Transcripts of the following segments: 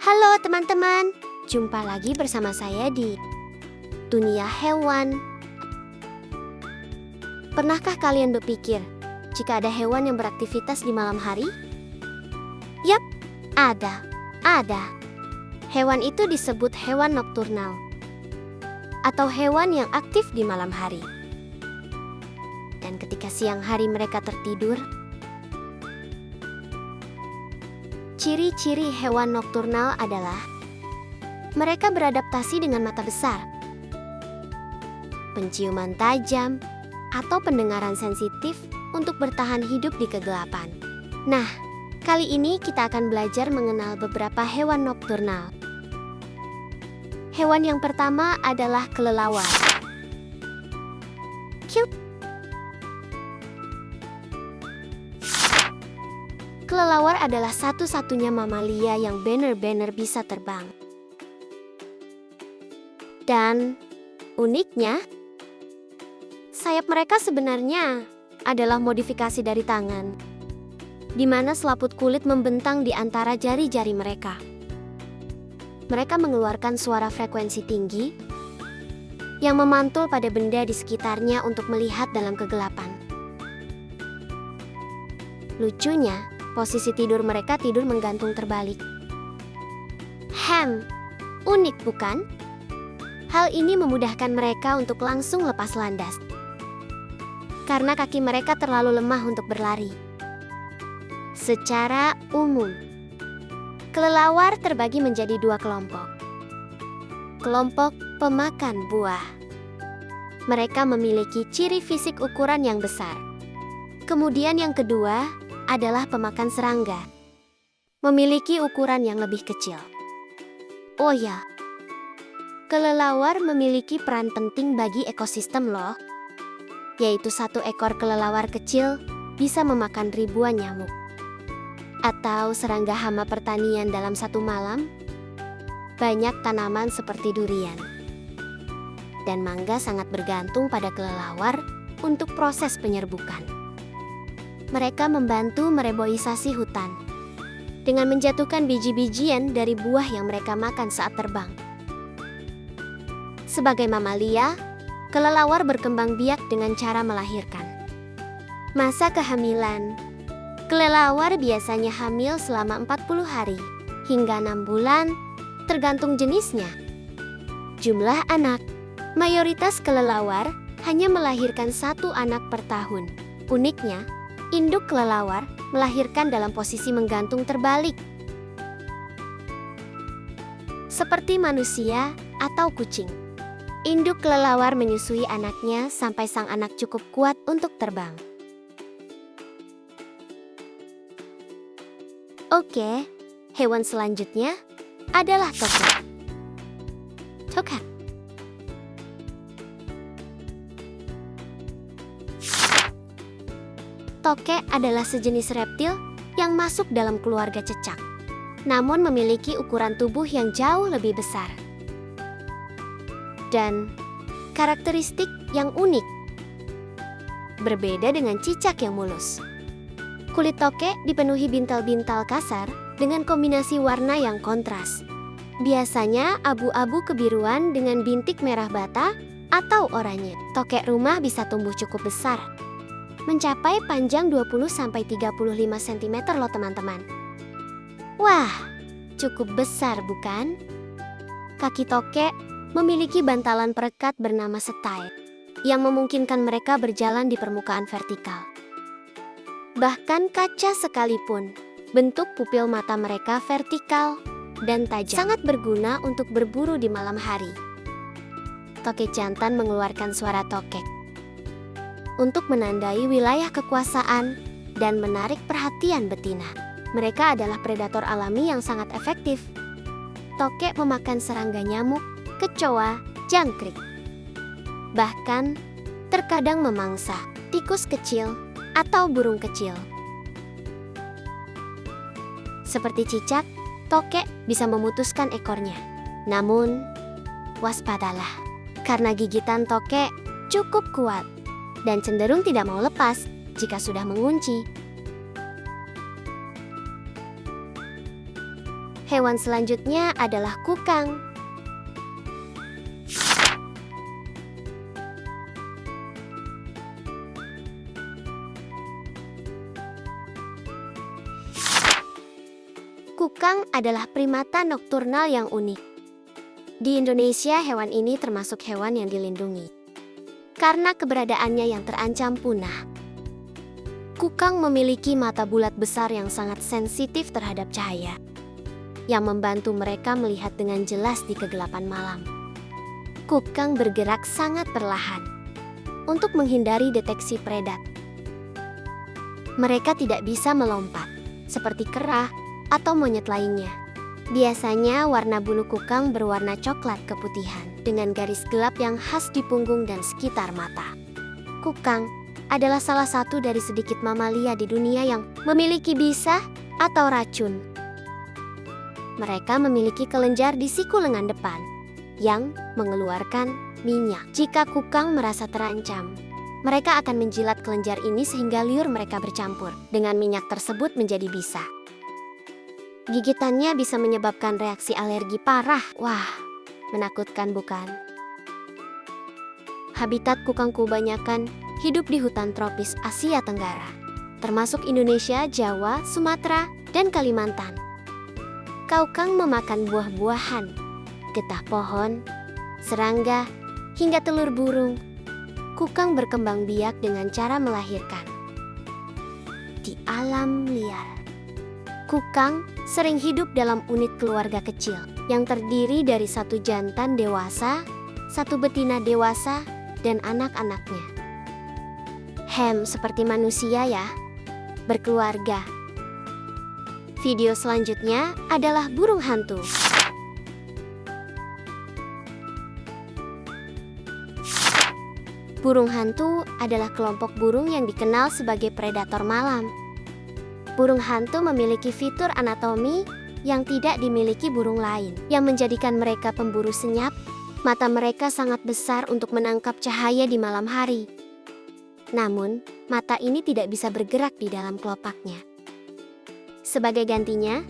Halo teman-teman, jumpa lagi bersama saya di Dunia Hewan. Pernahkah kalian berpikir, jika ada hewan yang beraktivitas di malam hari? Yap, ada. Hewan itu disebut hewan nokturnal, atau hewan yang aktif di malam hari. Dan ketika siang hari mereka tertidur, ciri-ciri hewan nokturnal adalah mereka beradaptasi dengan mata besar, penciuman tajam, atau pendengaran sensitif untuk bertahan hidup di kegelapan. Nah, kali ini kita akan belajar mengenal beberapa hewan nokturnal. Hewan yang pertama adalah kelelawar. Cute. Kelelawar adalah satu-satunya mamalia yang benar-benar bisa terbang. Dan uniknya, sayap mereka sebenarnya adalah modifikasi dari tangan, di mana selaput kulit membentang di antara jari-jari mereka. Mereka mengeluarkan suara frekuensi tinggi yang memantul pada benda di sekitarnya untuk melihat dalam kegelapan. Lucunya, posisi tidur mereka tidur menggantung terbalik. Unik bukan? Hal ini memudahkan mereka untuk langsung lepas landas, karena kaki mereka terlalu lemah untuk berlari. Secara umum, kelelawar terbagi menjadi dua kelompok. Kelompok pemakan buah. Mereka memiliki ciri fisik ukuran yang besar. Kemudian yang kedua adalah pemakan serangga, memiliki ukuran yang lebih kecil. Oh ya, kelelawar memiliki peran penting bagi ekosistem loh, yaitu satu ekor kelelawar kecil bisa memakan ribuan nyamuk. Atau serangga hama pertanian dalam satu malam. Banyak tanaman seperti durian dan mangga sangat bergantung pada kelelawar untuk proses penyerbukan. Mereka membantu mereboisasi hutan dengan menjatuhkan biji-bijian dari buah yang mereka makan saat terbang. Sebagai mamalia, kelelawar berkembang biak dengan cara melahirkan. Masa kehamilan. Kelelawar biasanya hamil selama 40 hari hingga 6 bulan, tergantung jenisnya. Jumlah anak. Mayoritas kelelawar hanya melahirkan satu anak per tahun. Uniknya, induk kelelawar melahirkan dalam posisi menggantung terbalik, seperti manusia atau kucing. Induk kelelawar menyusui anaknya sampai sang anak cukup kuat untuk terbang. Oke, hewan selanjutnya adalah tokek. Tokek adalah sejenis reptil yang masuk dalam keluarga cecak, namun memiliki ukuran tubuh yang jauh lebih besar dan karakteristik yang unik. Berbeda dengan cicak yang mulus, kulit tokek dipenuhi bintal-bintal kasar dengan kombinasi warna yang kontras. Biasanya abu-abu kebiruan dengan bintik merah bata atau oranye. Tokek rumah bisa tumbuh cukup besar, mencapai panjang 20-35 cm loh teman-teman. Wah, cukup besar bukan? Kaki tokek memiliki bantalan perekat bernama setai yang memungkinkan mereka berjalan di permukaan vertikal. Bahkan kaca sekalipun, bentuk pupil mata mereka vertikal dan tajam, sangat berguna untuk berburu di malam hari. Tokek jantan mengeluarkan suara tokek untuk menandai wilayah kekuasaan dan menarik perhatian betina. Mereka adalah predator alami yang sangat efektif. Tokek memakan serangga nyamuk, kecoa, jangkrik. Bahkan, terkadang memangsa tikus kecil atau burung kecil. Seperti cicak, tokek bisa memutuskan ekornya. Namun, waspadalah, karena gigitan tokek cukup kuat dan cenderung tidak mau lepas jika sudah mengunci. Hewan selanjutnya adalah kukang. Kukang adalah primata nokturnal yang unik. Di Indonesia, hewan ini termasuk hewan yang dilindungi karena keberadaannya yang terancam punah. Kukang memiliki mata bulat besar yang sangat sensitif terhadap cahaya, yang membantu mereka melihat dengan jelas di kegelapan malam. Kukang bergerak sangat perlahan untuk menghindari deteksi predat. Mereka tidak bisa melompat seperti kera atau monyet lainnya. Biasanya warna bulu kukang berwarna coklat keputihan dengan garis gelap yang khas di punggung dan sekitar mata. Kukang adalah salah satu dari sedikit mamalia di dunia yang memiliki bisa atau racun. Mereka memiliki kelenjar di siku lengan depan yang mengeluarkan minyak. Jika kukang merasa terancam, mereka akan menjilat kelenjar ini sehingga liur mereka bercampur dengan minyak tersebut menjadi bisa. Gigitannya bisa menyebabkan reaksi alergi parah. Wah, menakutkan bukan? Habitat kukang kebanyakan hidup di hutan tropis Asia Tenggara, termasuk Indonesia, Jawa, Sumatera, dan Kalimantan. Kukang memakan buah-buahan, getah pohon, serangga, hingga telur burung. Kukang berkembang biak dengan cara melahirkan di alam liar. Kukang sering hidup dalam unit keluarga kecil yang terdiri dari satu jantan dewasa, satu betina dewasa, dan anak-anaknya. Seperti manusia ya, berkeluarga. Video selanjutnya adalah burung hantu. Burung hantu adalah kelompok burung yang dikenal sebagai predator malam. Burung hantu memiliki fitur anatomi yang tidak dimiliki burung lain, yang menjadikan mereka pemburu senyap. Mata mereka sangat besar untuk menangkap cahaya di malam hari. Namun, mata ini tidak bisa bergerak di dalam kelopaknya. Sebagai gantinya,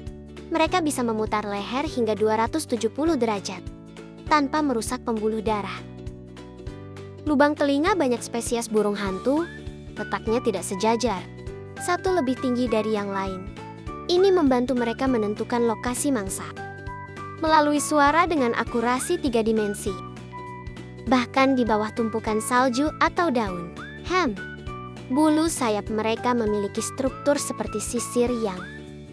mereka bisa memutar leher hingga 270 derajat tanpa merusak pembuluh darah. Lubang telinga banyak spesies burung hantu letaknya tidak sejajar, satu lebih tinggi dari yang lain. Ini membantu mereka menentukan lokasi mangsa melalui suara dengan akurasi 3 dimensi, bahkan di bawah tumpukan salju atau daun. Bulu sayap mereka memiliki struktur seperti sisir yang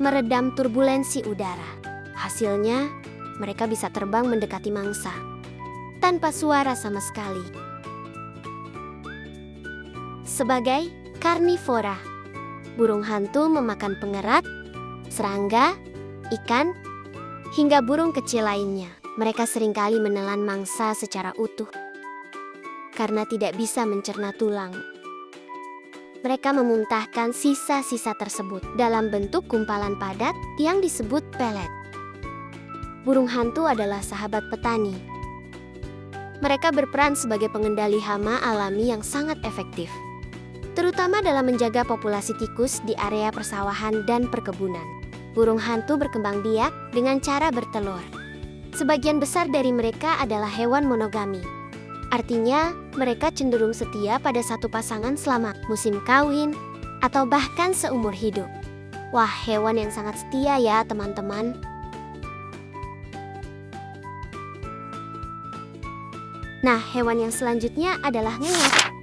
meredam turbulensi udara. Hasilnya, mereka bisa terbang mendekati mangsa tanpa suara sama sekali. Sebagai karnivora, burung hantu memakan pengerat, serangga, ikan, hingga burung kecil lainnya. Mereka seringkali menelan mangsa secara utuh karena tidak bisa mencerna tulang. Mereka memuntahkan sisa-sisa tersebut dalam bentuk gumpalan padat yang disebut pelet. Burung hantu adalah sahabat petani. Mereka berperan sebagai pengendali hama alami yang sangat efektif, terutama dalam menjaga populasi tikus di area persawahan dan perkebunan. Burung hantu berkembang biak dengan cara bertelur. Sebagian besar dari mereka adalah hewan monogami. Artinya, mereka cenderung setia pada satu pasangan selama musim kawin atau bahkan seumur hidup. Wah, hewan yang sangat setia ya, teman-teman. Nah, hewan yang selanjutnya adalah ngengat.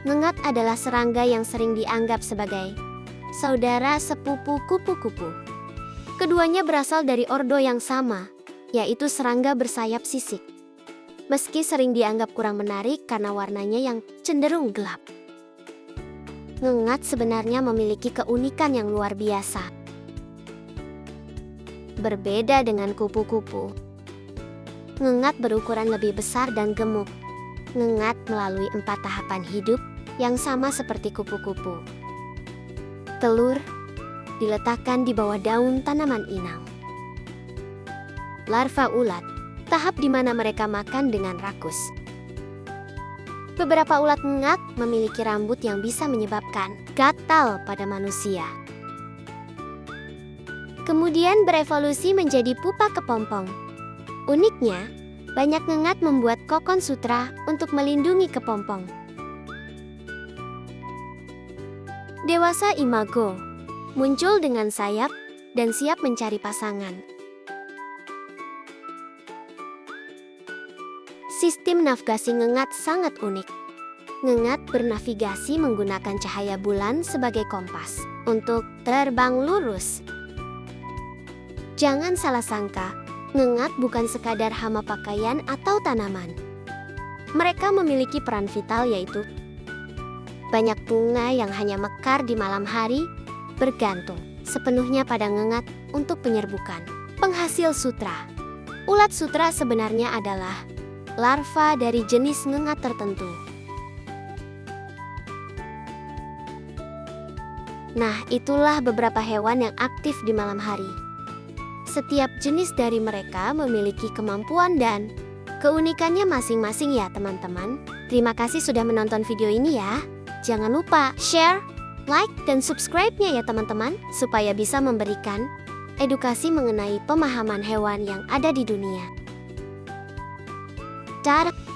Ngengat adalah serangga yang sering dianggap sebagai saudara sepupu kupu-kupu. Keduanya berasal dari ordo yang sama, yaitu serangga bersayap sisik. Meski sering dianggap kurang menarik karena warnanya yang cenderung gelap, ngengat sebenarnya memiliki keunikan yang luar biasa. Berbeda dengan kupu-kupu, ngengat berukuran lebih besar dan gemuk. Ngengat melalui 4 tahapan hidup yang sama seperti kupu-kupu. Telur diletakkan di bawah daun tanaman inang. Larva ulat, tahap di mana mereka makan dengan rakus. Beberapa ulat ngengat memiliki rambut yang bisa menyebabkan gatal pada manusia. Kemudian berevolusi menjadi pupa kepompong. Uniknya, banyak ngengat membuat kokon sutra untuk melindungi kepompong. Dewasa imago muncul dengan sayap dan siap mencari pasangan. Sistem navigasi ngengat sangat unik. Ngengat bernavigasi menggunakan cahaya bulan sebagai kompas untuk terbang lurus. Jangan salah sangka, ngengat bukan sekadar hama pakaian atau tanaman. Mereka memiliki peran vital, yaitu banyak bunga yang hanya mekar di malam hari bergantung sepenuhnya pada ngengat untuk penyerbukan penghasil sutra. Ulat sutra sebenarnya adalah larva dari jenis ngengat tertentu. Nah, itulah beberapa hewan yang aktif di malam hari. Setiap jenis dari mereka memiliki kemampuan dan keunikannya masing-masing ya teman-teman. Terima kasih sudah menonton video ini ya. Jangan lupa share, like, dan subscribe-nya ya teman-teman, supaya bisa memberikan edukasi mengenai pemahaman hewan yang ada di dunia. Dadah!